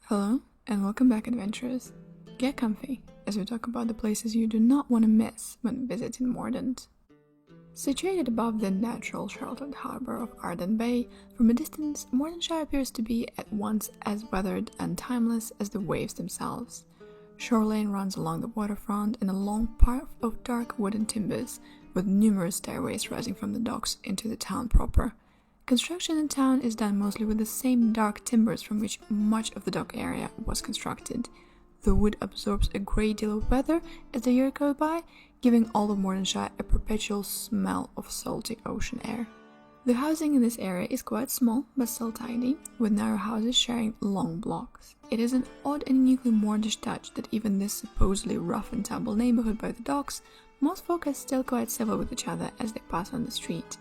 Hello, and welcome back, adventurers. Get comfy, as we talk about the places you do not want to miss when visiting Mordent. Situated above the natural sheltered harbour of Arden Bay, from a distance, Mordenshire appears to be at once as weathered and timeless as the waves themselves. Shore lane runs along the waterfront in a long path of dark wooden timbers, with numerous stairways rising from the docks into the town proper. Construction in town is done mostly with the same dark timbers from which much of the dock area was constructed. The wood absorbs a great deal of weather as the year goes by, giving all of Mordenshire a perpetual smell of salty ocean air. The housing in this area is quite small but still tidy, with narrow houses sharing long blocks. It is an odd and uniquely Mordish touch that even this supposedly rough and tumble neighborhood by the docks, most folk are still quite civil with each other as they pass on the street.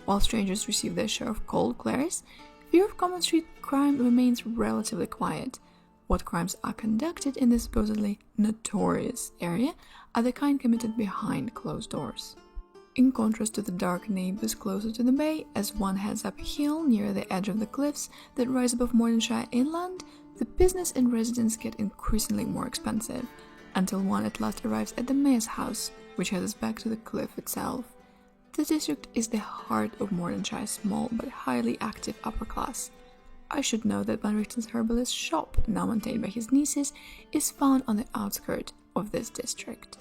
While strangers receive their share of cold glares, fear of common street crime remains relatively quiet. What crimes are conducted in this supposedly notorious area are the kind committed behind closed doors. In contrast to the dark neighbors closer to the bay, as one heads uphill near the edge of the cliffs that rise above Mordenshire inland, the business and residents get increasingly more expensive, until one at last arrives at the mayor's house, which heads back to the cliff itself. This district is the heart of Mordenshire's small but highly active upper class. I should know that Van Richten's herbalist shop, now maintained by his nieces, is found on the outskirts of this district.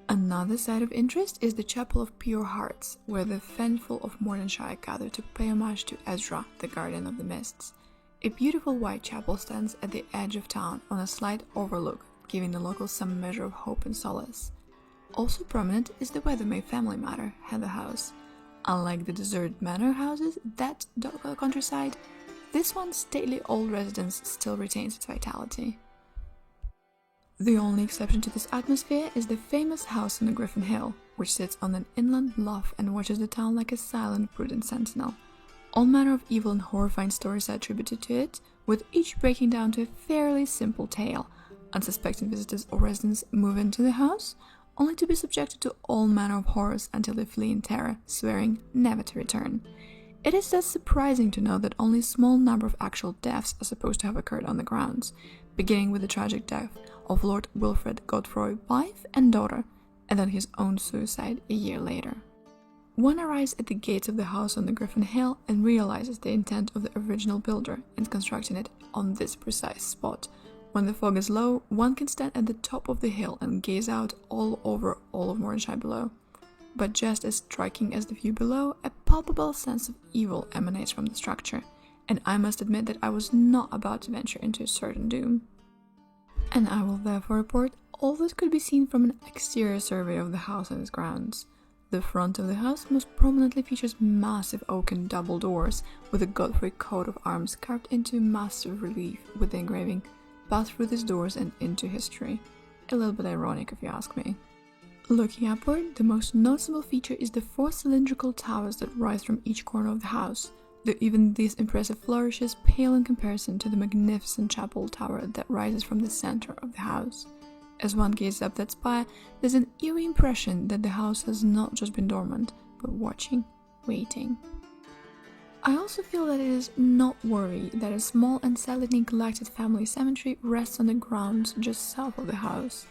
Another site of interest is the Chapel of Pure Hearts, where the faithful of Mordenshire gather to pay homage to Ezra, the Guardian of the Mists. A beautiful white chapel stands at the edge of town on a slight overlook, giving the locals some measure of hope and solace. Also prominent is the Weathermay family manor, Heather House. Unlike the deserted manor houses that dot the countryside, this one's stately old residence still retains its vitality. The only exception to this atmosphere is the famous house on the Griffin Hill, which sits on an inland bluff and watches the town like a silent, prudent sentinel. All manner of evil and horrifying stories are attributed to it, with each breaking down to a fairly simple tale. Unsuspecting visitors or residents move into the house, only to be subjected to all manner of horrors until they flee in terror, swearing never to return. It is thus surprising to know that only a small number of actual deaths are supposed to have occurred on the grounds, beginning with the tragic death of Lord Wilfred Godfrey's wife and daughter, and then his own suicide a year later. One arrives at the gates of the house on the Griffin Hill and realizes the intent of the original builder in constructing it on this precise spot. When the fog is low, one can stand at the top of the hill and gaze out all over all of Mordenshire below. But just as striking as the view below, a palpable sense of evil emanates from the structure, and I must admit that I was not about to venture into certain doom. And I will therefore report all that could be seen from an exterior survey of the house and its grounds. The front of the house most prominently features massive oaken double doors with a Godfrey coat of arms carved into massive relief with the engraving, "Pass through these doors and into history." A little bit ironic if you ask me. Looking upward, the most noticeable feature is the four cylindrical towers that rise from each corner of the house, though even these impressive flourishes pale in comparison to the magnificent chapel tower that rises from the center of the house. As one gazes up that spire, there's an eerie impression that the house has not just been dormant, but watching, waiting. I also feel that it is noteworthy that a small and sadly neglected family cemetery rests on the grounds just south of the house.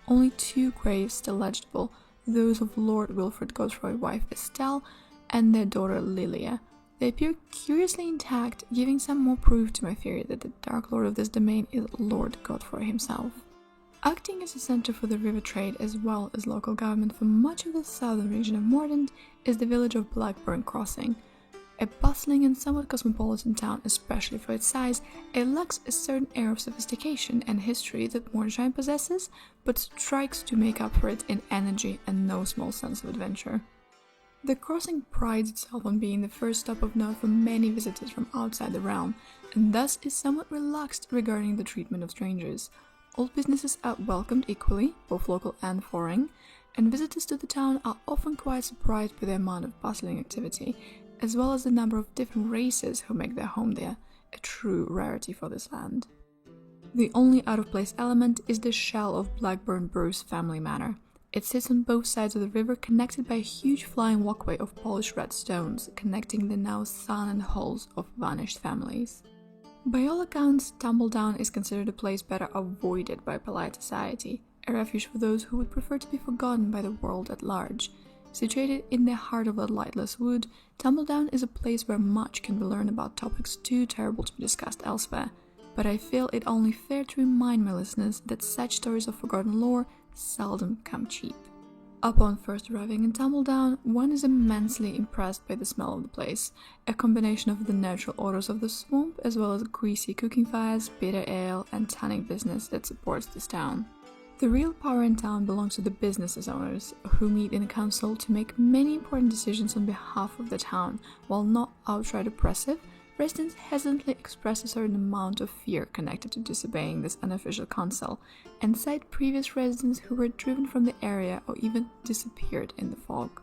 Only two graves still legible, those of Lord Wilfred Godfrey's wife Estelle and their daughter Lilia. They appear curiously intact, giving some more proof to my theory that the Dark Lord of this domain is Lord Godfrey himself. Acting as a center for the river trade as well as local government for much of the southern region of Mordent is the village of Blackburn Crossing. A bustling and somewhat cosmopolitan town, especially for its size, it lacks a certain air of sophistication and history that Mordenshire possesses, but strikes to make up for it in energy and no small sense of adventure. The crossing prides itself on being the first stop of note for many visitors from outside the realm, and thus is somewhat relaxed regarding the treatment of strangers. All businesses are welcomed equally, both local and foreign, and visitors to the town are often quite surprised by the amount of bustling activity, as well as the number of different races who make their home there, a true rarity for this land. The only out-of-place element is the shell of Blackburn Bruce family manor. It sits on both sides of the river, connected by a huge flying walkway of polished red stones, connecting the now silent halls of vanished families. By all accounts, Tumbledown is considered a place better avoided by polite society, a refuge for those who would prefer to be forgotten by the world at large. Situated in the heart of a lightless wood, Tumbledown is a place where much can be learned about topics too terrible to be discussed elsewhere, but I feel it only fair to remind my listeners that such stories of forgotten lore seldom come cheap. Upon first arriving in Tumbledown, one is immensely impressed by the smell of the place, a combination of the natural odors of the swamp as well as greasy cooking fires, bitter ale, and tanning business that supports this town. The real power in town belongs to the business owners, who meet in a council to make many important decisions on behalf of the town. While not outright oppressive, residents hesitantly express a certain amount of fear connected to disobeying this unofficial council, and cite previous residents who were driven from the area or even disappeared in the fog.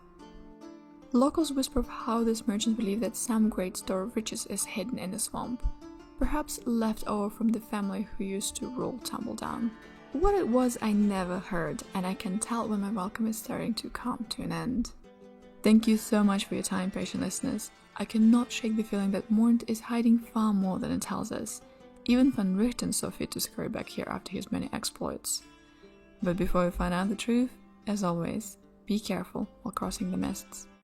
Locals whisper of how these merchants believe that some great store of riches is hidden in the swamp, perhaps left over from the family who used to rule Tumbledown. What it was I never heard, and I can tell when my welcome is starting to come to an end. Thank you so much for your time, patient listeners. I cannot shake the feeling that Mordent is hiding far more than it tells us. Even Van Richten saw fit to scurry back here after his many exploits. But before we find out the truth, as always, be careful while crossing the mists.